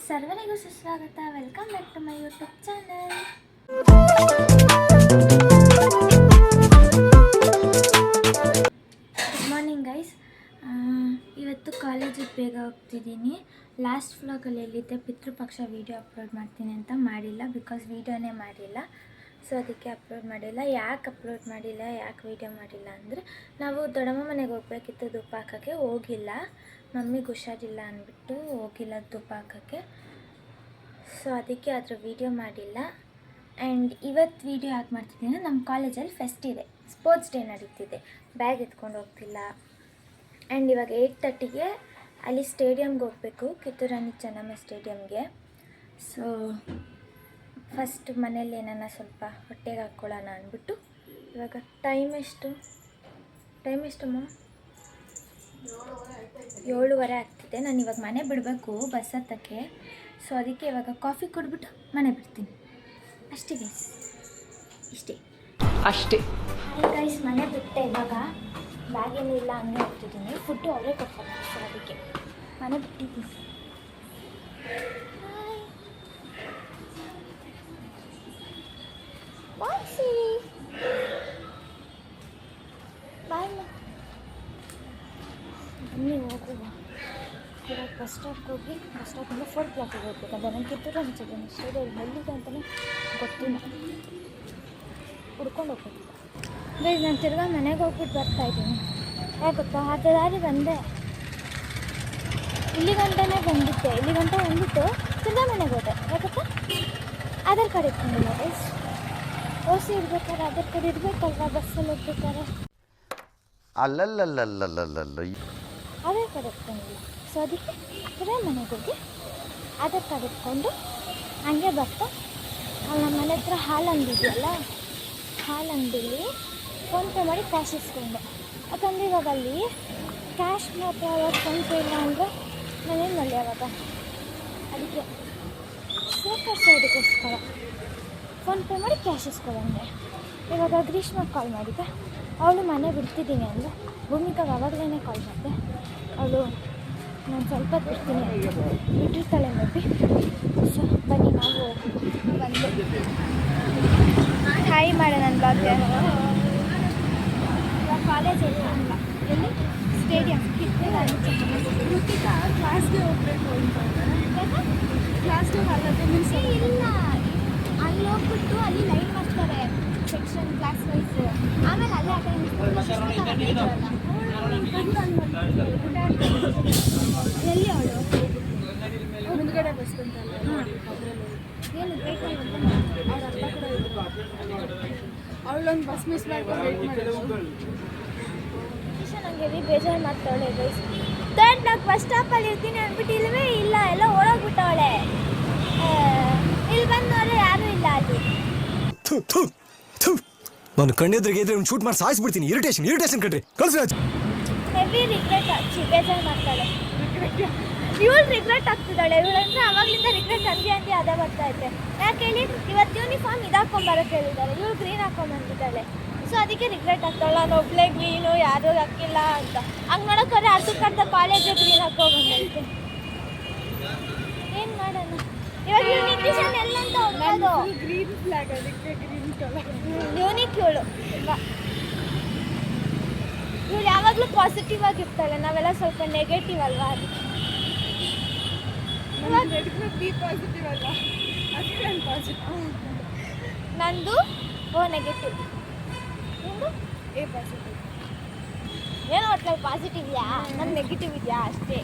ಸರ್ವರಿಗೂ ಸುಸ್ವಾಗತ. Welcome back to my YouTube channel. Good morning guys. ಇವತ್ತು ಕಾಲೇಜಿಗೆ ಬೇಗ ಹೋಗ್ತಿದ್ದೀನಿ. ಲಾಸ್ಟ್ ವ್ಲಾಗಲ್ಲಿ ಎಲ್ಲಿದ್ದೆ ಪಿತೃಪಕ್ಷ ವೀಡಿಯೋ ಅಪ್ಲೋಡ್ ಮಾಡ್ತೀನಿ ಅಂತ ಮಾಡಿಲ್ಲ, ಬಿಕಾಸ್ ವೀಡಿಯೋನೇ ಮಾಡಿಲ್ಲ. ಸೊ ಅದಕ್ಕೆ ಅಪ್ಲೋಡ್ ಮಾಡಿಲ್ಲ. ಯಾಕೆ ಅಪ್ಲೋಡ್ ಮಾಡಿಲ್ಲ, ಯಾಕೆ ವೀಡಿಯೋ ಮಾಡಿಲ್ಲ ಅಂದರೆ, ನಾವು ದೊಡ್ಡಮ್ಮ ಮನೆಗೆ ಹೋಗ್ಬೇಕಿತ್ತು ಧೂಪ ಹಾಕೋಕ್ಕೆ, ಹೋಗಿಲ್ಲ. ಮಮ್ಮಿಗೆ ಹುಷಾರಿಲ್ಲ ಅಂದ್ಬಿಟ್ಟು ಹೋಗಿಲ್ಲ ಧೂಪ ಹಾಕೋಕ್ಕೆ. ಸೊ ಅದಕ್ಕೆ ಅದರ ವೀಡಿಯೋ ಮಾಡಿಲ್ಲ. ಆ್ಯಂಡ್ ಇವತ್ತು ವೀಡಿಯೋ ಯಾಕೆ ಮಾಡ್ತಿದ್ದೀನಿ, ನಮ್ಮ ಕಾಲೇಜಲ್ಲಿ ಫೆಸ್ಟ್ ಇದೆ, ಸ್ಪೋರ್ಟ್ಸ್ ಡೇ ನಡೀತಿದೆ. ಬ್ಯಾಗ್ ಎತ್ಕೊಂಡು ಹೋಗ್ತಿಲ್ಲ. ಆ್ಯಂಡ್ ಇವಾಗ 8:30ಗೆ ಅಲ್ಲಿ ಸ್ಟೇಡಿಯಮ್ಗೆ ಹೋಗಬೇಕು, ಕಿತ್ತೂರು ರಾಣಿ ಚೆನ್ನಮ್ಮ ಸ್ಟೇಡಿಯಮ್ಗೆ. ಸೊ ಫಸ್ಟ್ ಮನೇಲಿ ಏನಾನ ಸ್ವಲ್ಪ ಹೊಟ್ಟೆಗೆ ಹಾಕ್ಕೊಳ್ಳೋಣ ಅಂದ್ಬಿಟ್ಟು ಇವಾಗ ಟೈಮ್ ಎಷ್ಟಮ್ಮ 7:30 ಆಗ್ತಿದೆ. ನಾನು ಇವಾಗ ಮನೆ ಬಿಡಬೇಕು ಬಸ್ ಹತ್ತಕ್ಕೆ. ಸೊ ಅದಕ್ಕೆ ಇವಾಗ ಕಾಫಿ ಕುಡಿದ್ಬಿಟ್ಟು ಮನೆ ಬಿಡ್ತೀನಿ ಅಷ್ಟೇ ಗೈಸ್, ಅಷ್ಟೇ. ಹಾಯ್ ಗೈಸ್, ಮನೆ ಬಿಟ್ಟೆ. ಇವಾಗ ಬ್ಯಾಗೇನೂ ಇಲ್ಲ, ಹಂಗೆ ಹೋಗ್ತಿದ್ದೀನಿ. ಫುಡ್ಡು ಅವರೇ ಕೊಡ್ತಾರೆ. ಸೊ ಅದಕ್ಕೆ ಮನೆ ಬಿಟ್ಟಿದ್ದೀನಿ. ಬಾಯ್ ಬನ್ನಿ ಹೋಗುವ. ಇವಾಗ ಬಸ್ ಸ್ಟಾಪ್ಗೆ ಹೋಗಿ ಬಸ್ ಸ್ಟಾಪಿಂದ 4 o'clock ಹೋಗ್ಬೇಕಂತ. ನನಗೆ ಕಿತ್ತೂರು ಅನಿಸಿದ್ದೀನಿ ಸ್ಟೇಡಿಯಮ್ ಎಲ್ಲಿದೆ ಅಂತಲೇ ಗೊತ್ತಿಲ್ಲ, ಹುಡ್ಕೊಂಡು ಹೋಗ್ಬೇಕು. ಗೈಸ್, ನಾನು ತಿರ್ಗಾ ಮನೆಗೆ ಹೋಗ್ಬಿಟ್ಟು ಬರ್ತಾಯಿದ್ದೀನಿ. ಯಾಕೆ ಗೊತ್ತಾ, ಅರ್ಧ ದಾರಿ ಬಂದೆ, ಇಲ್ಲಿ ಗಂಟೆನೇ ಬಂದಿದ್ದೆ. ಇಲ್ಲಿ ಗಂಟೆ ಬಂದಿತ್ತು, ತಿರ್ಗಾ ಮನೆಗೆ ಹೋದೆ. ಯಾಕಪ್ಪ, ಆಧಾರ್ ಕಾರ್ಡ್ ಇಟ್ಕೊಂಡಿಲ್ಲ ಗೈಸ್. ಓಸಿ ಇರ್ಬೇಕಾದ್ರೆ ಆಧಾರ್ ಕಾರ್ಡ್ ಇರಬೇಕಲ್ವಾ ಬಸ್ಸಲ್ಲಿ ಹೋಗ್ಬೇಕಾದ್ರೆ. ಆಧಾರ್ ಕಾರ್ಡ್ ಇಟ್ಕೊಂಡಿಲ್ಲ. ಸೊ ಅದಕ್ಕೆ ತಿರ್ಗಾ ಮನೆಗೆ ಹೋಗಿ ಆಧಾರ್ ಕಾರ್ಡ್ ಇಟ್ಕೊಂಡು ಹಂಗೆ ಬರ್ತಾ ಅಲ್ಲಿ ನಮ್ಮ ಮನೆ ಹತ್ರ ಹಾಲು ಅಂಗಡಿ ಇದೆಯಲ್ಲ, ಹಾಲು ಅಂಗಡಿಲಿ ಫೋನ್ಪೇ ಮಾಡಿ ಕ್ಯಾಶ್ ಇಸ್ಕೊಂಡೆ. ಯಾಕಂದರೆ ಇವಾಗ ಅಲ್ಲಿ ಕ್ಯಾಶ್ ಮಾತ್ರ ಅವಾಗ ಫೋನ್ಪೇ ಇಲ್ಲ ಅಂದರೆ ನಾನೇನು ಮಾಡಲಿ ಅವಾಗ. ಅದಕ್ಕೆ ಸೇಫರ್ ಸೈಡಿಗೋಸ್ಕರ ಫೋನ್ಪೇ ಮಾಡಿ ಕ್ಯಾಶ್ ಇಸ್ಕೊಂಡೆ. ಇವಾಗ ಗ್ರೀಷ್ಮಾಗೆ ಕಾಲ್ ಮಾಡಿದ್ದೆ, ಅವಳು ಮನೆ ಬಿಡ್ತಿದ್ದೀನಿ ಅಂದರೆ. ಭೂಮಿಕಾಗೆ ಆವಾಗಲೇ ಕಾಲ್ ಮಾಡಿದೆ, ಅವಳು ನಾನು ಸ್ವಲ್ಪ ಬಿಡ್ತೀನಿ ಬಿಟ್ಟಿರ್ತಾಳೆ ಮೇಬಿ. ಸೊ ಬನ್ನಿ ನಾವು ಬಂದು ಹಾಯ್ ಮಾಡೆ ನನ್ನ ಬ್ಲಾಗ್ಗೆ. ಇವಾಗ ಕಾಲೇಜ್ ಇಲ್ಲ, ಎಲ್ಲಿ ಸ್ಟೇಡಿಯಂ ಕಿತ್ತೂರು ರಾಣಿ ಚೆನ್ನಮ್ಮ. ಕೃತಿಕಾ ಕ್ಲಾಸ್ಗೆ ಹೋಗಬೇಕು ಅಂತ ಕ್ಲಾಸ್ಗೆ ಅಲ್ಲದೆ ಮೀನ್ಸ್ ಇಲ್ಲ, ಅಲ್ಲಿ ಹೋಗ್ಬಿಟ್ಟು ಅಲ್ಲಿ ಲೈನ್ ಮಾಡ್ತಾರೆ ಸೆಕ್ಷನ್ ಕ್ಲಾಸ್ ವೈಸ್. ಆಮೇಲೆ ಅಲ್ಲೇ ಅಟೆಂಡ್ ಎಲ್ಲಿ ಅವಳು ಮುಂದ್ಗಡೆ ಬಸ್ ಬಂತಲ್ಲ, ಏನು ವೇಟ್ ಮಾಡಿ ಅವ್ರ ಅಪ್ಪ ಕೂಡ ಇದ್ರು. ಅವಳೊಂದು ಬಸ್ ಮಿಸ್ ಮಾಡ್ಕೊಂಡು ವೇಟ್ ಮಾಡಿದ್ರು. ನನಗೆ ಬೇಜಾರು ಮಾಡ್ತಾವಳೆ ಗೈಸ್. ನಾನು ಬಸ್ ಸ್ಟಾಪಲ್ಲಿ ಇರ್ತೀನಿ ಅಂದ್ಬಿಟ್ಟು ಇಲ್ಲವೇ ಇಲ್ಲ, ಎಲ್ಲ ಓಡೋಗ್ಬಿಟ್ಟವಳೆ. ಇಲ್ಲಿ ಬಂದವರೆ ಯಾರೂ ಇಲ್ಲ ಅಲ್ಲಿ. ನಾನು ಕಣ್ಣೆದ್ರಿಗೆ ಇದ್ರೆ ಶೂಟ್ ಮಾಡಿ ಸಾಯಿಸ್ಬಿಡ್ತೀನಿ. ಇರಿಟೇಷನ್ ಕಣ್ರಿ, ಕಳ್ಸಿ. ಹೆವಿ ರಿಗ್ರೆಟ್ ಆಗ್ತಿ, ಬೇಜಾರು ಮಾಡ್ತಾಳೆ. ಇವಳು ರಿಗ್ರೆಟ್ ಆಗ್ತಿದ್ದಾಳೆ. ಇವಳಂದ್ರೆ ಅವಾಗಲಿಂದ ರಿಗ್ರೆಟ್ ಹಂಗೆ ಅದೇ ಬರ್ತಾ ಇದ್ದೆ. ಯಾಕೆ ಹೇಳಿ, ಇವತ್ತು ಯೂನಿಫಾರ್ಮ್ ಇದಾಕೊಂಬರೋಕೆ ಹೇಳಿದ್ದಾರೆ, ಇವಳು ಗ್ರೀನ್ ಹಾಕೊಂಬಂದಿದ್ದಾಳೆ. ಸೊ ಅದಕ್ಕೆ ರಿಗ್ರೆಟ್ ಆಗ್ತಾಳೆ. ನಾನು ಒಬ್ಳೆ ಗ್ರೀನು, ಯಾರೂ ಹಾಕಿಲ್ಲ ಅಂತ. ಹಂಗೆ ನೋಡೋಕ್ಕೋದ್ರೆ ಅರ್ಧಕ್ಕರ್ಧ ಕಾಲೇಜೇ ಗ್ರೀನ್ ಹಾಕೊಂಬಂದೈತೆ. ಏನು ಮಾಡೋಣ ಇವಾಗ? ನ್ಯೂಟ್ರಿಷನ್ ಎಲ್ಲಂತ ಹೋಗೋದು ಗ್ರೀನ್ ಫ್ಲಾಗ್, ಅದಕ್ಕೆ ಗ್ರೀನ್ ಕಲರ್ ಯೂನಿಕ್. ಇವಳು ಯಾವಾಗಲೂ ಪಾಸಿಟಿವ್ ಆಗಿರ್ತಾಳೆ, ನಾವೆಲ್ಲ ಸ್ವಲ್ಪ ನೆಗೆಟಿವ್ ಅಲ್ವಾ. ಅದಕ್ಕೆ ಬಿ ಪಾಸಿಟಿವ್ ಅಲ್ಲ, ಅಷ್ಟೇ ಪಾಸಿಟಿವ್. ನಂದು ನೆಗೆಟಿವ್, ನಿಂದು ಎ ಪಾಸಿಟಿವ್. ಏನೋ ಒಟ್ಲಲ್ಲಿ ಪಾಸಿಟಿವ್ ಇದೆಯಾ, ನನ್ನ ನೆಗೆಟಿವ್ ಇದೆಯಾ ಅಷ್ಟೇ.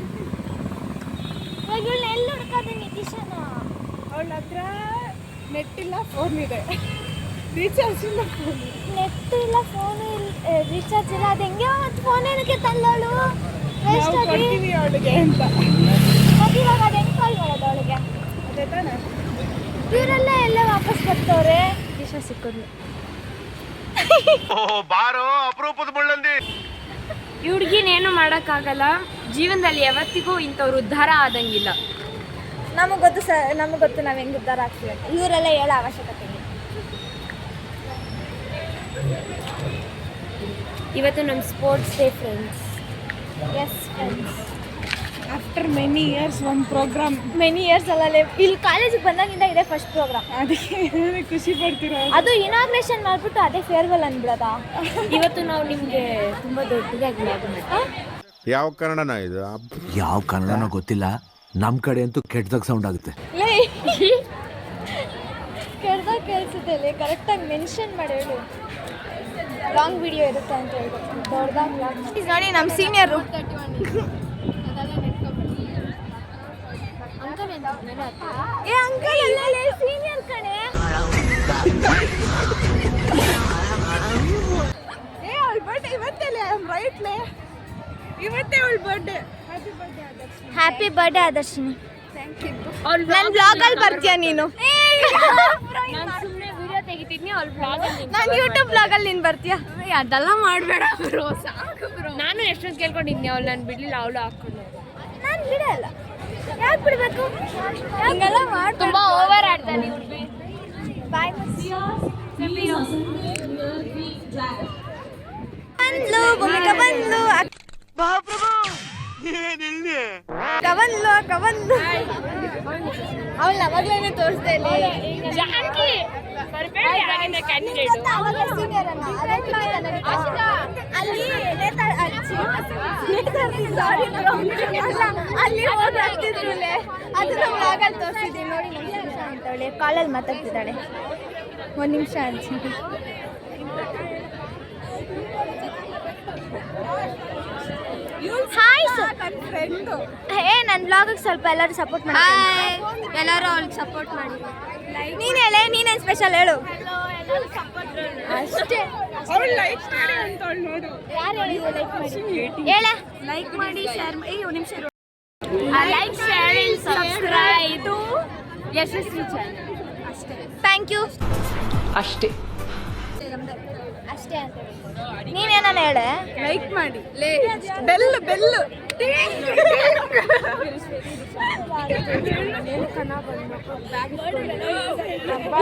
ಇವಾಗ ಇವಳನ್ನ ಎಲ್ಲಿ ಹುಡ್ಕೋದು ನಿತೀಶನ? ಅವಳ ಹತ್ರ ನೆಟ್ ಇಲ್ಲ, ಫೋನ್ ಇದೆ, ರೀಚಾರ್ಜ್ ಇಲ್ಲ. ನೆಟ್ ಇಲ್ಲ, ಫೋನು ಇಲ್ಲ, ರೀಚಾರ್ಜ್ ಇಲ್ಲ. ಅದು ಹೆಂಗೆ ಮತ್ತು ಫೋನ್ ಏನಕ್ಕೆ ತಂದವಳು ವೇಸ್ಟ್ ಆಗಿ ಅವಳಿಗೆ ಅಂತ. ಮತ್ತು ಇವಾಗ ಅದು ಹೆಂಗೆ ಕಾಲ್ ಮಾಡೋದು ಅವಳಿಗೆ? ಅದೇ ತಾನೆ. ಇವರೆಲ್ಲ ಎಲ್ಲ ವಾಪಸ್ ಬರ್ತಾವ್ರೆ. ದಿಶ ಸಿಕ್ಕೋದು ಈ ಹುಡುಗಿನೇನು ಮಾಡೋಕ್ಕಾಗಲ್ಲ. ಜೀವನದಲ್ಲಿ ಯಾವತ್ತಿಗೂ ಇಂಥವ್ರು ಉದ್ಧಾರ ಆದಂಗಿಲ್ಲ. ನಮಗೆ ಗೊತ್ತು ನಾವು ಹೆಂಗೆ ಉದ್ಧಾರ ಆಗ್ತೀವಿ ಅಂತ. ಇವರೆಲ್ಲ ಹೇಳೋ ಅವಶ್ಯಕತೆ ಇಲ್ಲ. ಇವತ್ತು ನಮ್ಮ sports day friends. S friends. After many years ಒಂದು ಪ್ರೋಗ್ರಾಮ್. ಮೆನಿ ಇಯರ್ಸ್ ಅಲ್ಲ, ಇಲ್ಲಿ ಕಾಲೇಜಿಗೆ ಬಂದಾಗಿಂದ ಇದೆ ಫಸ್ಟ್ ಪ್ರೋಗ್ರಾಮ್. ಅದಕ್ಕೆ ಖುಷಿ ಪಡ್ತೀರಾ? ಅದು ಇನಾಗ್ರೇಷನ್ ಮಾಡ್ಬಿಟ್ಟು ಅದೇ ಫೇರ್ವೆಲ್ ಅಂದ್ಬಿಡೋದ. ಇವತ್ತು ನಾವು ನಿಮಗೆ ತುಂಬ ದೊಡ್ಡದಾಗಿ ಯಾವ ಕನ್ನಡನ ಇದು? ಯಾವ ಕನ್ನಡನೋ ಗೊತ್ತಿಲ್ಲ, ನಮ್ ಕಡೆ ಅಂತೂ ಕೆಟ್ಟದಾಗ ಸೌಂಡ್ ಆಗುತ್ತೆ. ಕೆಡ್ದಾಗ ಕೇಳಿಸುತ್ತೆ, ಕರೆಕ್ಟಾಗಿ ಮೆನ್ಷನ್ ಮಾಡಿ ಹೇಳು. ಲಾಂಗ್ ವಿಡಿಯೋ ಇರುತ್ತೆ ಅಂತ ಹೇಳಿ ದೊಡ್ಡದಾಗಿ ನೋಡಿ. ನಮ್ಮ ಸೀನಿಯರು ಏ ಅಂಕಲ್ ಅಲ್ಲ ಸೀನಿಯರ್ ಕಣೆ. ಏ ಅವಳ ಬರ್ಡೇ ಇವತ್ತೇ, ರೈಟ್ಲೇ ಇವತ್ತೇ ಅವಳ ಬರ್ಡೇ. Happy birthday Adarshini. ನನ್ನ ಬ್ಲಾಗಲ್ಲಿ ಬರ್ತೀಯ ನೀನು? ಸುಮ್ಮನೆ ವಿಡಿಯೋ ತೆಗಿತೀನಿ, ಅವ್ಳ ಬ್ಲಾಗಲ್ಲಿ. ನಾನು ಯೂಟ್ಯೂಬ್ ಬ್ಲಾಗಲ್ಲಿ ನೀನು ಬರ್ತೀಯ? ಅದೆಲ್ಲ ಮಾಡಬೇಡ ಬ್ರೋ, ಸಾಕು ಬ್ರೋ. ನಾನು ಎಷ್ಟೊಂದು ಕೇಳ್ಕೊಂಡಿದ್ನಿ, ಅವಳು ನಾನು ಬಿಡ್ಲಿಲ್ಲ, ಅವಳು ಹಾಕೊಂಡು. ನಾನು ಬಿಡಲ್ಲ. ಯಾಕೆ ಬಿಡಬೇಕು? ಹಿಂಗೆಲ್ಲ ಮಾಡಿ ತುಂಬ ಓವರ್ ಆಡ್ತಾನೆ. ಬಾಯ್ ಬಂದ್ಲು, ಭೂಮಿಕಾ ಬಂದ್ಲು, ಕವನ್ಲು ಅವಳು ಅವಾಗ್ಲೇನೆ ತೋರಿಸ್ದೆ ಇಲ್ಲಿ. ಜಾಕಿ ಬರ್ಬೇಡ ಕ್ಯಾಂಡಿಡೇಟ್. ಅವಾಗ ಸೀನಿಯರ್ ಅನ್ನ ಅಲ್ಲಿ ಅಲ್ಲಿ ಹೋಗಿ ಆಗ್ತಿದ್ರುಲೆ ಅದು ನಾವು ಆಗಲ್ಲಿ ತೋರಿಸಿದ್ದೀವಿ ನೋಡಿ. ನಿಮಿಷ ಅಂತವಳೆ ಕಾಲಲ್ಲಿ ಮಾತಾಡ್ತಿದ್ದಾಳೆ. ಒಂದು ನಿಮಿಷ ಅನ್ಸಿ. ಹಾಯ್ ಹೇ, ನನ್ನ ಬ್ಲಾಗಿಗೆ ಸ್ವಲ್ಪ ಎಲ್ಲರೂ ಸಪೋರ್ಟ್ ಮಾಡಿ. ಎಲ್ಲರೂ ಅವ್ಳಿಗೆ ಸಪೋರ್ಟ್ ಮಾಡಿ. ನೀನು ಹೇಳೆ, ನೀನೇನು ಸ್ಪೆಷಲ್ ಹೇಳು ಅಷ್ಟೇ. ಅವಳು ಲೈಕ್ ಮಾಡಿ ಅಂತ ಅವಳು ನೋಡು. ಯಾರು ಹೇಳಿದ್ರು ಲೈಕ್ ಮಾಡಿ? ಹೇಳ ಲೈಕ್ ಮಾಡಿ, ಶೇರ್ ಮಾಡಿ. ಒಂದು ನಿಮಿಷ. Like, share, subscribe to Yashasvi channel. ಅಷ್ಟೇ. Thank you. ಅಷ್ಟೇ ಅಷ್ಟೇ ಅಂತ ನೀನೇನ ಹೇಳೆ. ಲೈಕ್ ಮಾಡಿ, ಬೆಲ್ಲು ಬೆಲ್ಲು.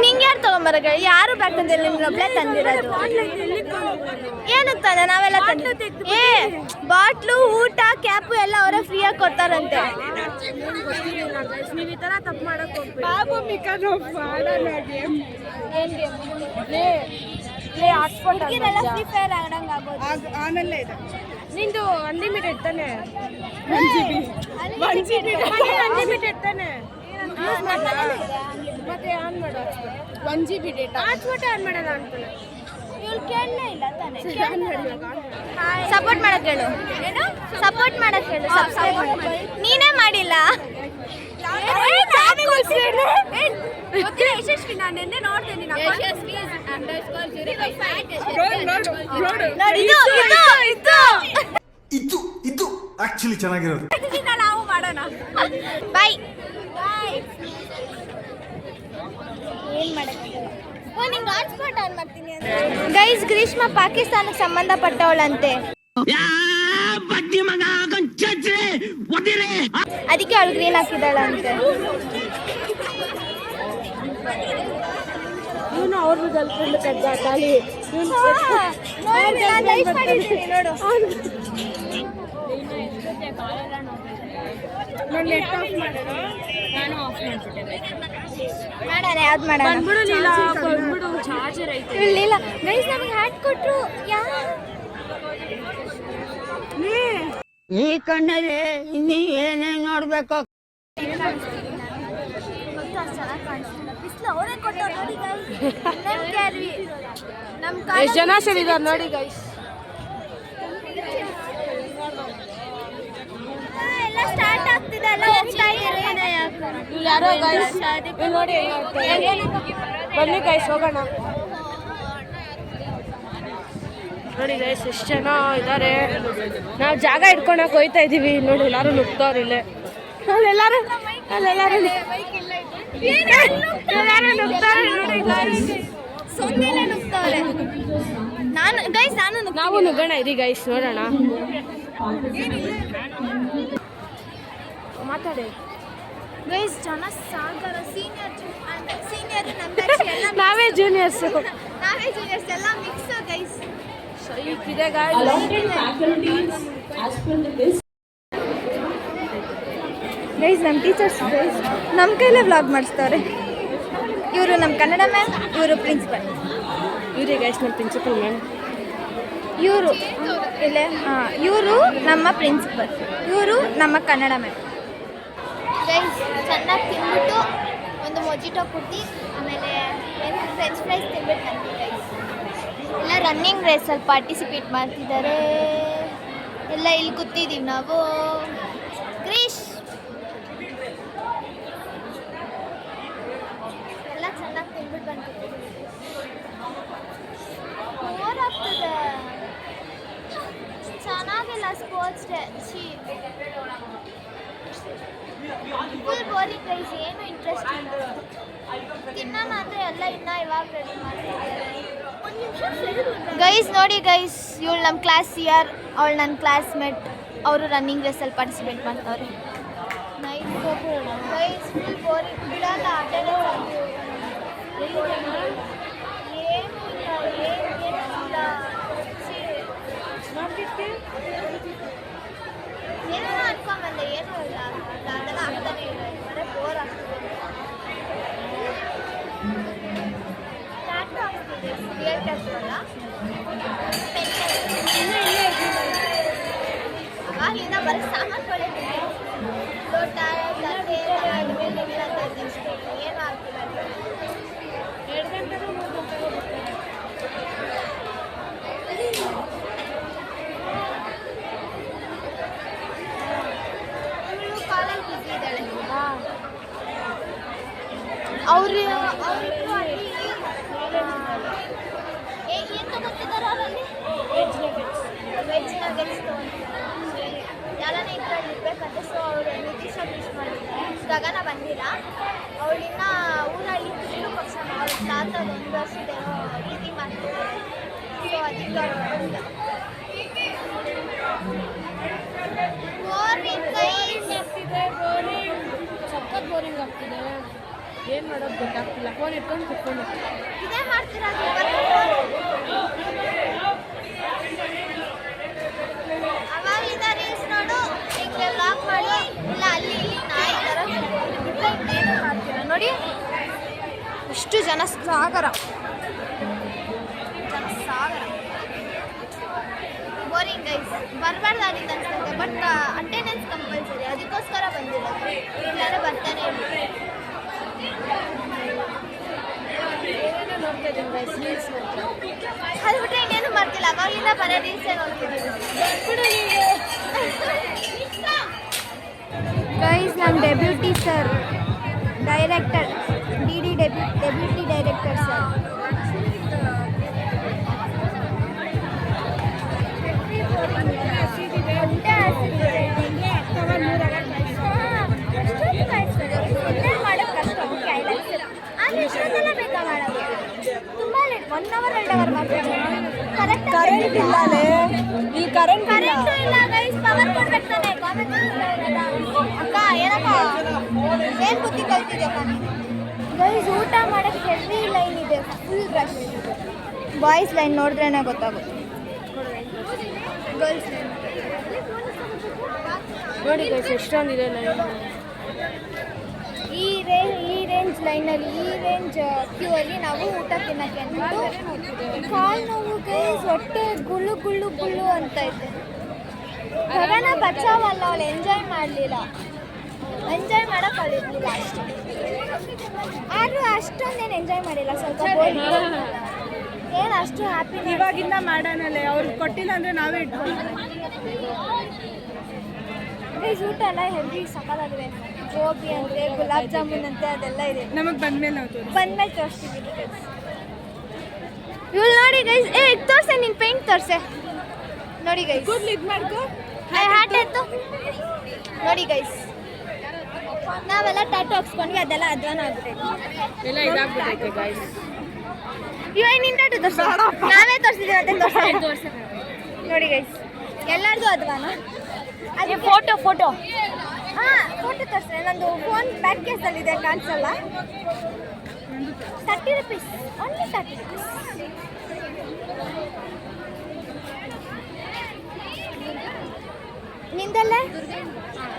ನಿಂಗೆ ಯಾರು ತಗೊಂಬರ? ಯಾರು ಬ್ಯಾಗ್ ತಂದಿಲ್ಲ, ನಿಮ್ಗೆ ಒಬ್ಳೆ ತಂದಿರೋದು. ಏನಕ್ಕೆ ತಂದೆ? ನಾವೆಲ್ಲ ತಂದಿ. ಏ ಬಾಟ್ಲು, ಊಟ, ಕ್ಯಾಪು ಎಲ್ಲ ಅವರೇ ಫ್ರೀಯಾಗಿ ಕೊಡ್ತಾರಂತೆ. ನೀವು ಈ ಥರ ತಪ್ಪು ಮಾಡಕ್ಕೆ ಹೋಗ್ಬೇಡಿ. ಬಾಬು ಮಿಕಾ ನಾವು ಮಾಡೋಣ ಗೇಮ್. ಏನು ಗೇಮ್? ಹಾಟ್ಸ್ಪಾಟ್ ಫ್ರೀ ಫೈರ್ ಆಡಂಗೆ ಆಗೋದು. ಆನಲ್ಲೇ ಇದೆ. ನಿಂದು ಅನ್ಲಿಮಿಟೆಡ್ ತಾನೆ? 1 GB. 1 GB ಅನ್ಲಿಮಿಟೆಡ್ ತಾನೆ? ಮತ್ತೆ ಆನ್ ಮಾಡು. 1 GB ಡೇಟಾ ಹಾಟ್ಸ್ಪಾಟ್ ಆನ್ ಮಾಡೋಣ ಅಂತಾನೆ. ಇವಳು ಕೇಳಲೇ ಇಲ್ಲ ತಾನೆ. ಸಪೋರ್ಟ್ ಮಾಡಕ್ಕೆ ಹೇಳು. ಏನು ಸಪೋರ್ಟ್ ಮಾಡಕ್ಕೆ ಹೇಳು? ಸಬ್ಸ್ಕ್ರೈಬ್ ಮಾಡಿ. ನೀನೇ ಮಾಡಿಲ್ಲ. ಯಶಸ್ವಿ, ನಾನು ನಿನ್ನೆ ನೋಡ್ತೇನೆ. ಇದು ಆಕ್ಚುಲಿ ಚೆನ್ನಾಗಿರೋದು. ನಾವು ಮಾಡೋಣ. ಬಾಯ್. ಏನ್ ಮಾಡಕ್ಕೆ ಹಾಟ್ಸ್ಪಾಟ್ ಆನ್ ಮಾಡ್ತೀನಿ. ಗೈಸ್, ಗ್ರೀಷ್ಮ ಪಾಕಿಸ್ತಾನಕ್ಕೆ ಸಂಬಂಧಪಟ್ಟವಳಂತೆ. ಅದಕ್ಕೆ ಅವಳು ಗ್ರೀನ್ ಹಾಕಿದ್ದಾಳಂತೆ. ಇವನು ಅವ್ರ ಗರ್ಲ್ಫ್ರೆಂಡ್ ಕದ್ದ ಖಾಲಿ. ನೋಡು, ನಾನು ನೆಟ್ ಆಫ್ ಮಾಡೋಣ. ನಾನು ಆಫ್ ಮಾಡ್ಬಿಟ್ಟೆ. ಮಾಡೋಣ, ಯಾವ್ದು ಮಾಡೋಣ? ಬಂದ್ಬಿಡು, ಚಾರ್ಜರ್ ಐತೆ. ಇಲ್ಲ ಗೈಸ್, ನಮಗೆ ಹ್ಯಾಟ್ ಕೊಟ್ರು. ಈ ಕಣ್ಣಲ್ಲಿ ಇನ್ನೀ ಏನೇ ನೋಡ್ಬೇಕು. ಎಷ್ಟು ಜನ ಸೇರಿದ್ದಾರೆ ನೋಡಿ ಗೈಸ್. ಎಲ್ಲ ಸ್ಟಾರ್ಟ್ ಆಗ್ತಿದೆ, ಎಲ್ಲ ಹೋಗ್ತಾ ಇದ್ದಾರೆ. ಯಾರೋ ಗೈಸ್ ನೋಡಿ, ಬನ್ನಿ ಗೈಸ್ ಹೋಗೋಣ. ನೋಡಿ ಗೈಸ್ ಎಷ್ಟು ಜನ ಇದ್ದಾರೆ. ನಾವು ಜಾಗ ಇಟ್ಕೊಳಕ್ ಹೋಯ್ತಾ ಇದೀವಿ. ನೋಡಿ ಎಲ್ಲಾರು ನುಗ್ತವ್ರು ಇಲ್ಲೇ. ಅಲ್ಲೆಲ್ಲಾರು ನುಗ್ತಾರೆ ನೋಡಿ ಗೈಸ್. ಸೊನ್ನೆಲೆ ನುಗ್ತವ್ರೆ. ನಾವು ನುಗ್ಗೋಣ ಇರಿ ಗೈಸ್, ನೋಡೋಣ. ಮಾತಾಡಿ ಗೈಸ್. ಜನ ಸಾಗರ. ಸೀನಿಯರ್ ನಾವೇ ಜೂನಿಯರ್ಸ್. ನಾವೇ ಜೂನಿಯರ್ಸ್ ಎಲ್ಲ ಮಿಕ್ಸ್ ಗೈಸ್. ಇದೆ ಗೈಸ್. ಗೈಸ್ ನಮ್ಮ ಟೀಚರ್ಸ್ ಗೈಸ್ ನಮ್ಮ ಕೈಲೇ ವ್ಲಾಗ್ ಮಾಡಿಸ್ತವ್ರೆ. ಇವರು ನಮ್ಮ ಕನ್ನಡ ಮ್ಯಾಮ್, ಇವರು ಪ್ರಿನ್ಸಿಪಲ್. ಇವರೇ ಗೈಸ್ ನಮ್ಮ ಪ್ರಿನ್ಸಿಪಲ್ ಮ್ಯಾಮ್. ಇವರು ಇಲ್ಲೇ ಇವರು ನಮ್ಮ ಪ್ರಿನ್ಸಿಪಲ್, ಇವರು ನಮ್ಮ ಕನ್ನಡ ಮ್ಯಾಮ್. ಗೈಸ್ ಚೆನ್ನಾಗಿ ತಿಂದ್ಬಿಟ್ಟು ಒಂದು ಮೊಜಿಟೋ ಕುಟ್ಟಿ ಆಮೇಲೆ ಏನು ಫ್ರೆಂಚ್ ಫ್ರೈಸ್ ತಿಂದ್ಬಿಟ್ಟು ಬಂದ್ವಿ ಗೈಸ್. ಎಲ್ಲ ರನ್ನಿಂಗ್ ರೇಸಲ್ಲಿ ಪಾರ್ಟಿಸಿಪೇಟ್ ಮಾಡ್ತಿದ್ದಾರೆ. ಎಲ್ಲ ಇಲ್ಲಿ ಕೂತಿದ್ದೀವಿ ನಾವು. ಗ್ರೀಶ್ ಎಲ್ಲ ಚೆನ್ನಾಗಿ ತಿಂದ್ಬಿಟ್ಟು ಬಂದ್ಬಿಟ್ಟಿದ್ದೀವಿ. ಬೋರ್ ಆಗ್ತದೆ, ಚೆನ್ನಾಗಿಲ್ಲ sports day. Full boring guys, ಏನು ಇಂಟ್ರೆಸ್ಟ್ ಇಲ್ಲ. ತಿನ್ನೋಣ ಅಂದರೆ ಎಲ್ಲ ಇನ್ನೂ ಇವಾಗ ರೆಡಿ ಮಾಡ್ತಿದ್ದಾರೆ ಗೈಸ್. ನೋಡಿ ಗೈಸ್, ಇವಳು ನಮ್ಮ ಕ್ಲಾಸ್ ಇಯರ್, ಅವಳು ನನ್ನ ಕ್ಲಾಸ್ಮೇಟ್. ಅವರು ರನ್ನಿಂಗ್ ರೇಸಲ್ಲಿ ಪಾರ್ಟಿಸಿಪೇಟ್ ಮಾಡ್ತಾವ್ರೆ. ನೈಸ್ ಗೈಸ್, ಫುಲ್ ಬೋರಿಂಗ್, ಬಿಡಲ್ಲ ಅಟೆಂಡೆನ್ಸ್. ಏನೂ ಇಲ್ಲ, ಏನೋ ಅನ್ಕೊಂಬಂದೆ, ಏನೂ ಇಲ್ಲ, ಅದೆಲ್ಲ ಆಗ್ತಾನೆ ಇಲ್ಲ. ಬರೀ ಬೋರ್ ಆಗ್ತದೆ. ಟ್ಯಾಟು ಆಗ್ತಿದೆ, ರಿಯಲ್ ಟ್ಯಾಟು ಅಲ್ಲ, ಅವಾಗಿಂದ ಬರೀ ಸಾಮಾನುಗಳೇ ಲೋಟ ತಟ್ಟೆ ಏನೂ ಆಗ್ತಿಲ್ಲ. 2 ಗಂಟೆ 3 ಗಂಟೆ ಕಾಲೇಜ್ ಬಿಟ್ಟಿದ್ದಾಳೆ. ಅವರು ಅವರಿಬ್ಬರು ಅಲ್ಲಿ ಏನು ತಗೋತಿದ್ದಾರೆ ಅವರಲ್ಲಿ? Veg nuggets ತೊಗೊಂಡಿದ್ದಾರೆ. ಯಾರನೇ ಇದ್ರಲ್ಲಿ ಇರ್ಬೇಕಂತೆ. ಸೊ ಅವರು ನಿತೀಶ್ ವಿಶ್ ಮಾಡಿದ್ದಾರೆ. ಗಗನ ಬಂದಿಲ್ಲ, ಅವಳಿನ್ನ ಊರಲ್ಲಿ ಪಿತೃಪಕ್ಷ ಅವ್ರ ತಾತದ 1 ವರ್ಷದೇನೋ ರೀತಿ ಮಾಡ್ತಿದ್ದಾರೆ. ಸೊ ಅದಕ್ಕೆ ಅವ್ರು ಬಂದಿಲ್ಲ. ಸಖತ್ ಬೋರಿಂಗ್ ಆಗ್ತಿದೆ. ಏನು ಮಾಡೋದು ಗೊತ್ತಾಗ್ತಿಲ್ಲ. ಫೋನ್ ಇಟ್ಕೊಂಡು ಕುತ್ಕೊಂಡು ಇದೇ ಮಾಡ್ತೀರಾ? ಅವಾಗಿಂದ ರೀಲ್ಸ್ ನೋಡು, ಹಿಂಗೆ ಲಾಕ್ ಮಾಡಿ, ಇಲ್ಲ ಅಲ್ಲಿ ಇಲ್ಲಿ ನಾಯಿ ಥರ ಬಿಟ್ಟರೆ ಇನ್ನೇನು ಮಾಡ್ತೀರಾ? ನೋಡಿ ಎಷ್ಟು ಜನಸಾಗರ, ಜನಸಾಗರ. ಬೋರಿಂಗ್ ಗೈಸ್, ಬರಬಾರ್ದಾಗಿತ್ತು ಅನ್ಸುತ್ತೆ. ಬಟ್ ಅಟೆಂಡೆನ್ಸ್ ಕಂಪಲ್ಸರಿ, ಅದಕ್ಕೋಸ್ಕರ ಬಂದಿಲ್ಲ. ಇಲ್ಲಾಂದ್ರೆ ಬರ್ತಾನೆ ಇಲ್ಲ. ಏನೇನೋ ನೋಡ್ತಾ ಇದ್ದೀನಿ ಗೈಸ್ ರೀಲ್ಸ್. ಅದು ಬಿಟ್ಟರೆ ಇನ್ನೇನು ಮಾಡ್ತಿಲ್ಲ. ಅವಾಗಿಂದ ಬರೋ ರೀಲ್ಸೇ ನೋಡ್ತಿದ್ದೀವಿ ಗೈಸ್. ನಮ್ಮ deputy sir, director, D deputy director sir. ಮಾಡೋದು ಕಷ್ಟ. Okay, I like it. ಆದರೆ ಇಷ್ಟೊಂದೆಲ್ಲ ಬೇಕಾ ಮಾಡೋದು? ತುಂಬ ಲೇಟ್, 1 ಅವರ್ 2 ಅವರ್ ಮಾಡ್ತಾರೆ. ಕರೆಂಟ್ ಇಲ್ಲ, ಈ ಕರೆಂಟು ಇಲ್ಲ ಗೈಸ್. ಪವರ್ ಕೊಡ್ಬೇಕು ತಾನೆ. ಅಕ್ಕ ಏನಕ್ಕ ಏನು ಬುದ್ಧಿ ಕಲ್ತಿದ್ಯಕ್ಕ ಗೈಸ್? ಊಟ ಮಾಡೋಕ್ಕೆ ಹೆವಿ ಲೈನ್ ಇದೆ, ಫುಲ್ ರಶ್. ಬಾಯ್ಸ್ ಲೈನ್ ನೋಡಿದ್ರೇ ಗೊತ್ತಾಗುತ್ತೆ. ಗರ್ಲ್ಸ್ ಲೈನ್ ನೋಡಿ ಗೈಸ್ ಎಷ್ಟೊಂದಿದೆ ಲೈನ್. ಈ ರೇಂಜ್ ಲೈನಲ್ಲಿ, ಈ ರೇಂಜ್ ಕ್ಯೂ ಅಲ್ಲಿ ನಾವು ಊಟ ತಿನ್ನೋಕ್ಕೆ ಅಂದ್ಬಿಟ್ಟು ಕಾಲು ನೋವು ಗೈಸ್, ಹೊಟ್ಟೆ ಗುಳ್ಳು ಗುಳ್ಳು ಗುಳ್ಳು ಅಂತ ಇದೆ. ಗಗನ ಬಚಾವಲ್ಲ, ಅವಳು ಎಂಜಾಯ್ ಮಾಡಲಿಲ್ಲ. ಎಂಜಾಯ್ ಮಾಡೋಕ್ಕೆ ಅವಳಿರಲಿಲ್ಲ ಅಷ್ಟೇ. ಆದರೂ ಅಷ್ಟೊಂದೇನು ಎಂಜಾಯ್ ಮಾಡಿಲ್ಲ, ಸ್ವಲ್ಪ ಏನು ಅಷ್ಟು ಹ್ಯಾಪಿ. ಇವಾಗಿಂದ ಮಾಡೋಣಲ್ಲೇ, ಅವ್ರಿಗೆ ಕೊಟ್ಟಿಲ್ಲ ಅಂದರೆ ನಾವೇ ಇಟ್ಕೊಳ್ತೀವಿ. ಗೈಸ್ ಊಟ ಎಲ್ಲ ಹೆವಿ ಸಕ್ಕತ್ತಾಗಿದೆ. ಗೋಬಿ ಅಂತೆ, ಗುಲಾಬ್ ಜಾಮೂನ್ ಅಂತೆ, ಅದೆಲ್ಲ ಇದೆ. ನಮಗೆ ಬಂದಮೇಲೆ ತೋರಿಸ್ತೀವಿ ಗೈಸ್. ಇವಳು ನೋಡಿ ಗೈಸ್, ಇದು ತೋರಿಸೆ, ನಿನ್ನ ಪೇಂಟ್ ತೋರಿಸೆ. ನೋಡಿ ಗೈಸ್, ಕೂದಲು ಇದು ಮಾಡ್ಕೊ. ಹ್ಯಾಟ್ ಆಯ್ತು ನೋಡಿ ಗೈಸ್. ನಾವೆಲ್ಲ ಟ್ಯಾಟು ಹಾಕ್ಸ್ಕೊಂಡ್ವಿ, ಅದೆಲ್ಲ ಅಧ್ವಾನ ಆಗ್ಬಿಟ್ಟೈತಿ. ಎಲ್ಲ ಇದಾಗ್ಬಿಟ್ಟೈತೆ ಗೈಸ್. ಇವಾಗ ನಿನ್ನ ಟ್ಯಾಟು ತೋರಿಸ, ನಾವೇ ತೋರಿಸಿದ್ದೀವಿ ಅದೇ ತೋರಿಸ. ನೋಡಿ ಗೈಸ್, ಎಲ್ಲರದು ಅಧ್ವಾನ. ಅದೇ ಫೋಟೋ ಹಾಂ, ಫೋಟೋ ತೋರಿಸ್ರೆ. ನಂದು ಫೋನ್ ಬ್ಯಾಕ್ ಕೇಸಲ್ಲಿದೆ, ಕಾಣಿಸಲ್ಲ. 30 rupees, only 30 rupees. ನಿಂದಲ್ಲೇ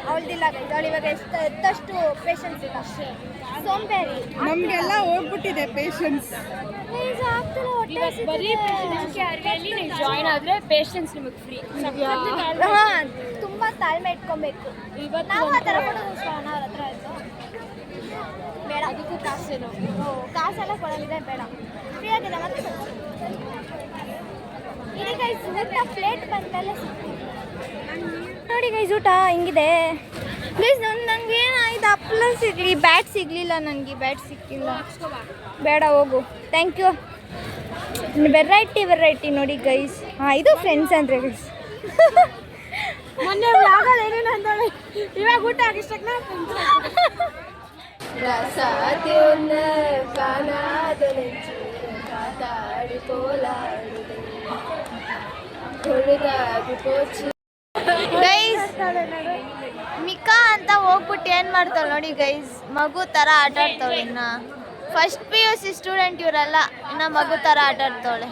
ಅವಳ್ದಿಲ್ಲ ಅವಳು ಇವಾಗ ಎಷ್ಟಷ್ಟು ಪೇಷನ್ಸ್ ಇಲ್ಲ ಸೋಂಬೇರಿ ನಮಗೆಲ್ಲ ಹೋಗ್ಬಿಟ್ಟಿದೆ ಪೇಷನ್ಸ್. ಬರೀ ಅರಿವಿಯಲ್ಲಿ ನೀವು ಜಾಯ್ನ್ ಆದರೆ ಪೇಷನ್ಸ್ ನಿಮಗೆ ಫ್ರೀ. ತುಂಬ ತಾಳ್ಮೆ ಇಟ್ಕೊಬೇಕು. ನಾವು ಆ ಥರ ಕೊಡೋಣ ಅವ್ರ ಹತ್ರ ಆಯಿತು ಬೇಡ. ಅದಕ್ಕೂ ಕಾಸೇನು ಕಾಸೆಲ್ಲ ಕೊಡೋದಿದೆ ಬೇಡ, ಫ್ರೀ ಆಗಿದೆ ಮತ್ತೆ. ಇಲ್ಲಿ ಗೈಸ್ ಊಟ ಪ್ಲೇಟ್ ಬಂದಮೇಲೆ ನೋಡಿ ಗೈಸ್ ಊಟ ಹಿಂಗಿದೆ ಪ್ಲೀಸ್. ನನಗೆ ಏನಾಯ್ತು ಹಪ್ಪಳ ಸಿಗಲಿ, ಬ್ಯಾಟ್ ಸಿಗಲಿಲ್ಲ, ನನಗೆ ಬ್ಯಾಟ್ ಸಿಕ್ಕಿಲ್ಲ. ಬೇಡ ಹೋಗು, ಥ್ಯಾಂಕ್ ಯು. ವೆರೈಟಿ ನೋಡಿ ಗೈಸ್. ಹಾಂ ಇದು ಫ್ರೆಂಡ್ಸ್ ಅಂದರೆ ಗೈಸ್. ಮೊನ್ನೆ ಆಗಲ್ಲ ಏನೇನು ಅಂದಾಳೆ, ಇವಾಗ ಊಟ ಆಗಿಷ್ಟಕ್ಕ ಗೈಸ್ ಮಿಕಾ ಅಂತ ಹೋಗ್ಬಿಟ್ಟು ಏನು ಮಾಡ್ತಾಳೆ ನೋಡಿ ಗೈಸ್, ಮಗು ಥರ ಆಟ ಆಡ್ತಾಳೆ. ಇನ್ನು ಫಸ್ಟ್ PUC ಸ್ಟೂಡೆಂಟ್ ಇವರೆಲ್ಲ, ಇನ್ನು ಮಗು ಥರ ಆಟ ಆಡ್ತಾಳೆ.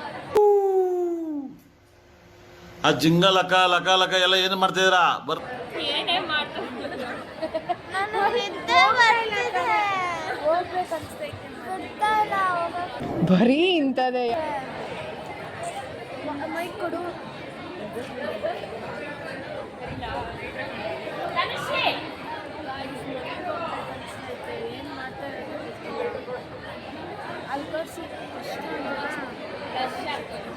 ಆ ಜಿಂಗ ಲಕ ಲಕ ಲಕ ಎಲ್ಲ ಏನು ಮಾಡ್ತಿದ್ದೀರಾ? ಏನೇ ಮಾಡ್ತಾರೆ ನಾನು ನಿದ್ದೆ ಬರ್ತಿದೆ, ಗೊತ್ತಾಯಿಲ್ಲ ಬರೀ ಇಂಥದೇ. ಮೈಕ್ ಕೊಡು.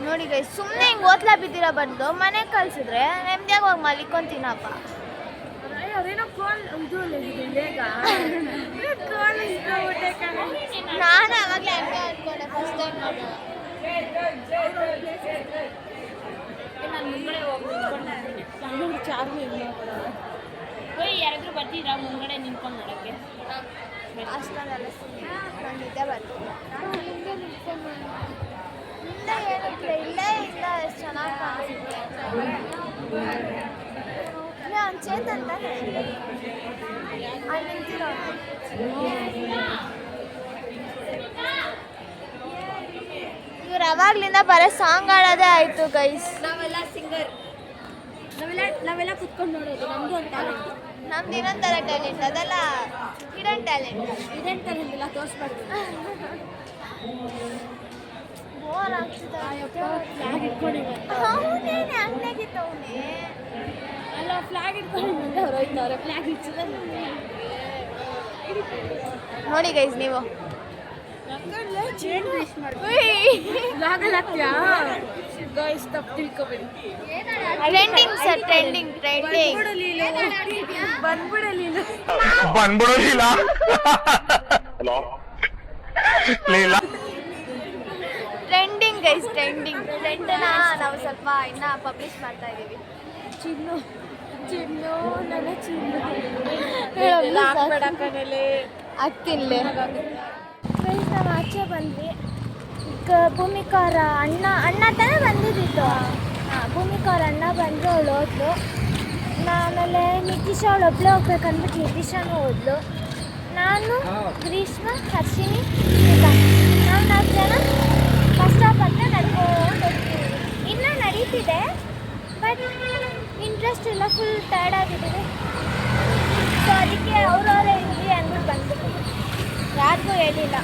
ನೋಡಿ ಗೈಸ್ ಸುಮ್ಮನೆ ಹಿಂಗೆ ಓದ್ಲಾ ಬಿದ್ದಿರ ಬಂದು ಮನೆಗೆ ಕಳ್ಸಿದ್ರೆ ನೆಮ್ಮದಿಯಾಗಿ ಹೋಗಿ ಮಲಿಕೊಂತೀನಪ್ಪ. ನಾನು ಅವಾಗಲೇ ಹಂಗೆ ಅಂದ್ಕೊಂಡೆ ಫಸ್ಟ್ ಟೈಮ್ ನೋಡಿ. ನಾನು ಮುಂಗಡೆ ಹೋಗಿ ಯಾರಾದ್ರೂ ಬರ್ತಿದ್ರಾ ಮುಂಗಡೆ ನಿಂತ್ಕೊಂಡು ನೋಡೋಕ್ಕೆ? ಅಷ್ಟೊಂದೆಲ್ಲ ನಾನು ನಿದ್ದೆ ಬರ್ತೀನಿ. ಹಿಂದೆ ಏನಿಲ್ಲ, ಇಲ್ಲೇ ಇಲ್ಲ, ಎಷ್ಟು ಚೆನ್ನಾಗಿ ಕಾಣಿಸುತ್ತೆ. ಅವ್ನು ಚೇತನ್ ತಾನೆ ಅಲ್ಲಿ ನಿಂತಿರೋ. ಇವ್ರು ಅವಾಗ್ಲಿಂದ ಬರೀ ಸಾಂಗ್ ಆಡೋದೇ ಆಯಿತು ಗೈಸ್. ನಾವೆಲ್ಲ ಸಿಂಗರ್, ನಾವೆಲ್ಲ ಕುತ್ಕೊಂಡು ನೋಡೋದು. ನಮ್ದು ಒಂದು ಟ್ಯಾಲೆಂಟ್, ನಮ್ದು ಇನ್ನೊಂಥರ ಟ್ಯಾಲೆಂಟ್, ಅದೆಲ್ಲ ಹಿಡನ್ ಟ್ಯಾಲೆಂಟ್. ಇದೆಂತ ಟ್ಯಾಲೆಂಟ್ ಇಲ್ಲ ತೋರಿಸ್ಬಾರ್ದು. ಬೋರ್ ಆಗ್ತಿದೆ. ಫ್ಲಾಗ್ ಇಟ್ಕೊಂಡಿದ್ದಾರೆ. ಅವನೇನೆ ಅಂಗಡಿಯಾಗಿತ್ತು ಅವನೇ. ಅಲ್ಲ ಫ್ಲಾಗ್ ಇಟ್ಕೊಂಡು ಮುಂದೆ ಹೊರೋಯ್ತವ್ರೆ. ಫ್ಲಾಗ್ ಇಡ್ಸಿದ್ರೆ ನೋಡಿ ಗೈಸ್ ನೀವು ಗೈಸ್ ತಪ್ಪು ತಿಳ್ಕೊಬೇಡಿ. Trending sir, trending trending guys, ಟ್ರೆಂಡನ್ನ ನಾವು ಸ್ವಲ್ಪ ಇನ್ನ ಪಬ್ಲಿಷ್ ಮಾಡ್ತಾ ಇದ್ದೀವಿ. ಚಿನ್ನು ನನ್ನ ಚಿನ್ನು ಆಗ್ತಿನ್ಲೆ ಗೈಸ್. ನಾವು ಆಚೆ ಬಂದ್ವಿ. ಈಗ ಭೂಮಿಕಾ ಅಣ್ಣ ತಾನೇ ಬಂದಿದ್ದಿತ್ತು. ಹಾಂ, ಭೂಮಿಕಾ ಅವ್ರ ಅಣ್ಣ ಬಂದರು, ಅವಳು ಹೋದ್ಲು. ಆಮೇಲೆ ನಿತೀಶ್ ಅವಳು ಒಬ್ಬಳೇ ಹೋಗ್ಬೇಕಂದ್ಬಿಟ್ಟು ನಿತೀಶನೂ ಹೋದ್ಲು. ನಾನು, ಗ್ರೀಷ್ಮ, ಹರ್ಷಿನಿ, ನಾವು 4 ಜನ ಬಸ್ ಸ್ಟಾಪ್ ಹತ್ರ ನಡ್ಕೊಂಡು ಹೋಗ್ತೀವಿ. ಇನ್ನೂ ನಡೀತಿದೆ ಬಟ್ ಇಂಟ್ರೆಸ್ಟ್ ಇಲ್ಲ, ಫುಲ್ ಟಯರ್ಡ್ ಆಗಿದ್ದೀವಿ. ಸೊ ಅದಕ್ಕೆ ಅವರವರೇ ಇರಲಿ ಅಂದ್ಬಿಟ್ಟು ಬಂದ್ಬಿಟ್ಟು ಯಾರಿಗೂ ಹೇಳಿಲ್ಲ.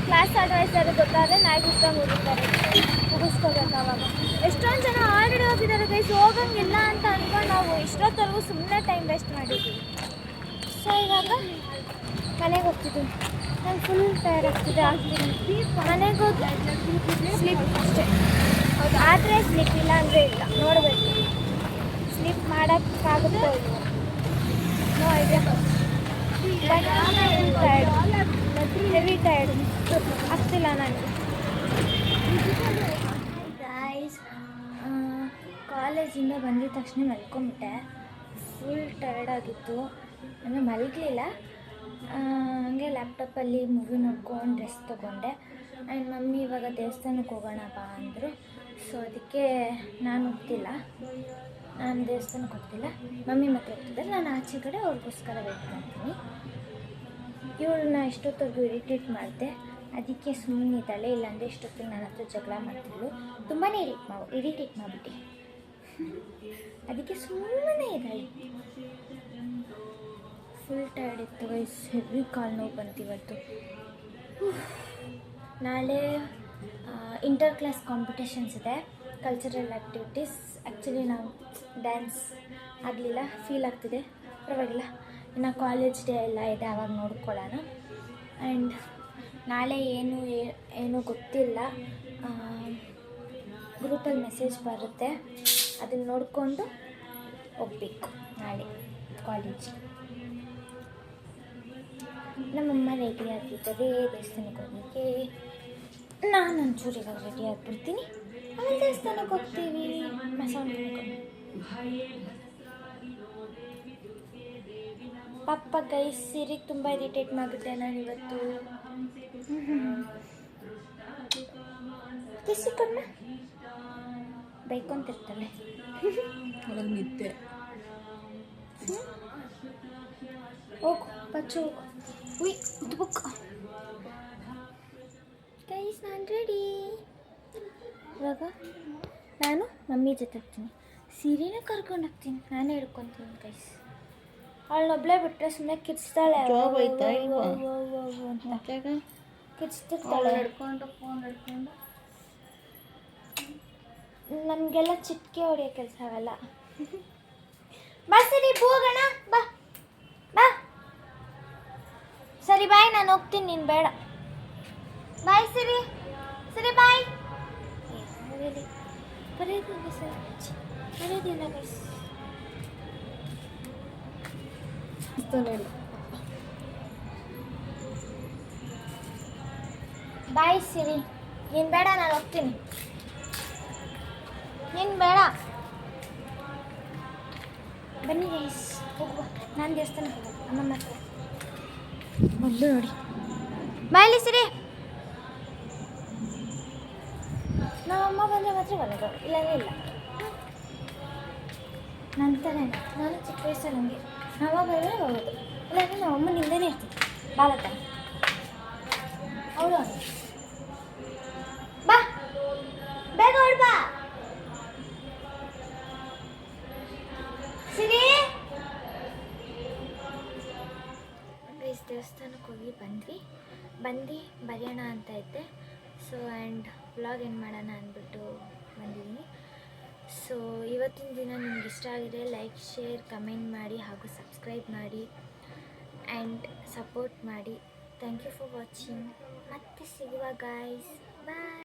ಕ್ಲಾಸ್ ಅಡ್ವೈಸರ್ ಗೊತ್ತಾದರೆ ನಾಳೆ ಮುಗಿಸ್ಕೋಬೇಕು. ಅವಾಗ ಎಷ್ಟೊಂದು ಜನ ಆಲ್ರೆಡಿ ಹೋಗಿದ್ದಾರೆ ಗೈಸ್. ಹೋಗಂಗಿಲ್ಲ ಅಂತ ಅಂದ್ಕೊಂಡು ನಾವು ಇಷ್ಟೊತ್ತವರೆಗೂ ಸುಮ್ಮನೆ ಟೈಮ್ ವೇಸ್ಟ್ ಮಾಡಿದ್ದೀವಿ. ಸೊ ಇವಾಗ ಮನೆಗೆ ಹೋಗ್ತಿದ್ದೀನಿ. ನಾನು ಫುಲ್ ಟಯರ್ಡ್ ಆಗ್ತಿದ್ದೀನಿ. ಮನೆಗೆ ಹೋಗಿ ಸ್ಲೀಪ್ ಅಷ್ಟೇ. ಆದರೆ ಸ್ಲೀಪ್ ಇಲ್ಲ ಅಂದರೆ ಇಲ್ಲ, ನೋಡಬೇಕು ಸ್ಲೀಪ್ ಮಾಡೋಕ್ಕಾಗುತ್ತೋ ಇಲ್ವೋ. No idea. But tired, heavy tired ಆಗ್ತಿಲ್ಲ ನನಗೆ. ಗೈಸ್ ಕಾಲೇಜಿಂದ ಬಂದಿದ ತಕ್ಷಣ ಮಲ್ಕೊಂಬಿಟ್ಟೆ. ಫುಲ್ ಟಯರ್ಡ್ ಆಗಿತ್ತು. ಅಂದರೆ ಮಲಗಲಿಲ್ಲ, ಹಂಗೆ ಲ್ಯಾಪ್ಟಾಪಲ್ಲಿ ಮೂವಿ ನೋಡ್ಕೊಂಡು ಡ್ರೆಸ್ ತೊಗೊಂಡೆ. ಆ್ಯಂಡ್ ಮಮ್ಮಿ ಇವಾಗ ದೇವಸ್ಥಾನಕ್ಕೆ ಹೋಗೋಣ ಬಾ ಅಂದರು. ಸೊ ಅದಕ್ಕೆ ನಾನು ಹೋಗ್ತಿಲ್ಲ, ನಾನು ದೇವಸ್ಥಾನಕ್ಕೆ ಹೋಗ್ತಿಲ್ಲ, ಮಮ್ಮಿ ಮತ್ತೆ ಹೋಗ್ತಿದ್ದಾರೆ. ನಾನು ಆಚೆ ಕಡೆ ಅವ್ರಿಗೋಸ್ಕರ ವೇಟ್ ಮಾಡ್ತೀನಿ. ಇವಳನ್ನ ಇಷ್ಟೊತ್ತವರೆಗೂ ಇರಿಟೇಟ್ ಮಾಡಿದೆ, ಅದಕ್ಕೆ ಸುಮ್ಮನೆ ಇದ್ದಾಳೆ. ಇಲ್ಲಾಂದರೆ ಇಷ್ಟೊತ್ತಿಗೆ ನನ್ನ ಹತ್ರ ಜಗಳ ಮಾಡ್ತಿದ್ಳು. ತುಂಬಾ ಇರಿಟೇಟ್ ಮಾಡಿಬಿಟ್ಟು ಅದಕ್ಕೆ ಸುಮ್ಮನೆ ಇದ್ದಾಳೆ. ಫುಲ್ ಟೈರ್ಡ್ ಇತ್ತು ಗೈಸ್, ಹೆವಿ ಕಾಲು ನೋವು ಬಂತು ಇವತ್ತು. ನಾಳೆ ಇಂಟರ್ ಕ್ಲಾಸ್ ಕಾಂಪಿಟೇಷನ್ಸ್ ಇದೆ, ಕಲ್ಚರಲ್ ಆ್ಯಕ್ಟಿವಿಟೀಸ್. ಆ್ಯಕ್ಚುಲಿ ನಾವು ಡ್ಯಾನ್ಸ್ ಆಗಲಿಲ್ಲ, ಫೀಲ್ ಆಗ್ತಿದೆ, ಪರವಾಗಿಲ್ಲ. ಇನ್ನು ಕಾಲೇಜ್ ಡೇ ಎಲ್ಲ ಇದೆ, ಆವಾಗ ನೋಡ್ಕೊಳ್ಳೋಣ. ಆ್ಯಂಡ್ ನಾಳೆ ಏನು ಗೊತ್ತಿಲ್ಲ, ಗ್ರೂಪಲ್ಲಿ ಮೆಸೇಜ್ ಬರುತ್ತೆ, ಅದನ್ನು ನೋಡಿಕೊಂಡು ಹೋಗ್ಬೇಕು ನಾಳೆ ಕಾಲೇಜ್. ನಮ್ಮಮ್ಮ ರೆಡಿ ಆಗಿದ್ದಾರೆ ದೇವಸ್ಥಾನಕ್ಕೆ ಹೋಗಲಿಕ್ಕೆ. ನಾನು ಒಂಚೂರು ಇವಾಗ ರೆಡಿ ಆಗಿಬಿಡ್ತೀನಿ, ಆಮೇಲೆ ದೇವಸ್ಥಾನಕ್ಕೆ ಹೋಗ್ತೀವಿ. ಪಪ್ಪ ಗೈಸ್, ಸಿರಿಗೆ ತುಂಬ ಇರಿಟೇಟ್ ಮಾಡಿಬಿಟ್ಟೆ ನಾನು ಇವತ್ತು. ಕಿಸಿ ಕಣ್ಣ ಬೈಕೊಂತಿರ್ತಾಳೆ. ನಿದ್ದೆ ಹೋಗು ಬಚ್ಚು ಹೋಗು. ಉಯ್ ಇದು ಬುಕ್ ಗೈಸ್, ನಾನು ರೆಡಿ. ಇವಾಗ ನಾನು ಮಮ್ಮಿ ಜೊತೆ ಹೋಗ್ತೀನಿ, ಸೀರೆನೂ ಕರ್ಕೊಂಡು ಹೋಗ್ತೀನಿ, ನಾನೇ ಹಿಡ್ಕೊತೀನಿ ಗೈಸ್. ಅವಳನ್ನೊಬ್ಳೇ ಬಿಟ್ಟರೆ ಸುಮ್ಮನೆ ಕಿರ್ಚ್ತಾಳೆ, ಕಿರ್ಚ್ತಿರ್ತಾಳೆ. ನಮಗೆಲ್ಲ ಚಿಟ್ಕೆ ಹೊಡೆಯೋ ಕೆಲಸ ಆಗಲ್ಲ. ಬಾ ಸರಿ, ಹೋಗೋಣ, ಬಾ ಬಾ. ಸರಿ ಬಾಯ್, ನಾನು ಹೋಗ್ತೀನಿ, ನೀನು ಬೇಡ. ಬಾಯ್ ಸರಿ, ಸರಿ ಬಾಯ್. ಬರೆಯೋದಿಲ್ಲ ಸರ್, ಬರೆಯೋದಿಲ್ಲ ಗೈಸ್. ಬಾಯ್ ಸಿರಿ, ನೀನು ಬೇಡ, ನಾನು ಹೋಗ್ತೀನಿ. ನೀನು ಬೇಡ, ಬನ್ನಿ ಗೈಸ್ ಹೋಗುವ. ನಾನು ದೇವಸ್ಥಾನಕ್ಕೆ ಹೋಗೋದು ಅಮ್ಮಮ್ಮ ಹತ್ರ. ಮೊದಲು ನೋಡಿ ಬಾಯ್ಲಿ ಸಿರಿ. ನಮ್ಮಮ್ಮ ಬಂದರೆ ಮಾತ್ರ ಬರೋದು, ಇಲ್ಲಾಂದರೆ ಇಲ್ಲ. ನಂತರ ನಾನು ಚಿಕ್ಕ ವಯಸ್ಸಲ್ಲಿ ನನಗೆ ನಮ್ಮಮ್ಮ ಬಂದರೆ ಹೋಗೋದು, ಇಲ್ಲಾಂದರೆ ನಮ್ಮಮ್ಮ ನಿಂದನೇ ಇರ್ತೀನಿ ಬಾಲಕ. ಅವಳು ಬಾ, ಬೇಗ ಹೊರಡು ಬಾ ಸಿರಿ. ಗೈಸ್, ದೇವಸ್ಥಾನಕ್ಕೆ ಹೋಗಿ ಬಂದು ಬರೆಯೋಣ ಅಂತ ಇದ್ದೆ. ಸೊ ಆ್ಯಂಡ್ ವ್ಲಾಗ್ ಏನು ಮಾಡೋಣ ಅಂದ್ಬಿಟ್ಟು ಬಂದಿದ್ದೀನಿ. ಸೊ ಇವತ್ತಿನ ದಿನ ನಿಮ್ಗೆ ಇಷ್ಟ ಆಗಿದೆ ಲೈಕ್, ಶೇರ್, ಕಮೆಂಟ್ ಮಾಡಿ ಹಾಗೂ ಸಬ್ಸ್ಕ್ರೈಬ್ ಮಾಡಿ ಆ್ಯಂಡ್ ಸಪೋರ್ಟ್ ಮಾಡಿ. Thank you for watching. ಮತ್ತೆ ಸಿಗುವ ಗಾಯ್ಸ್, ಬಾಯ್.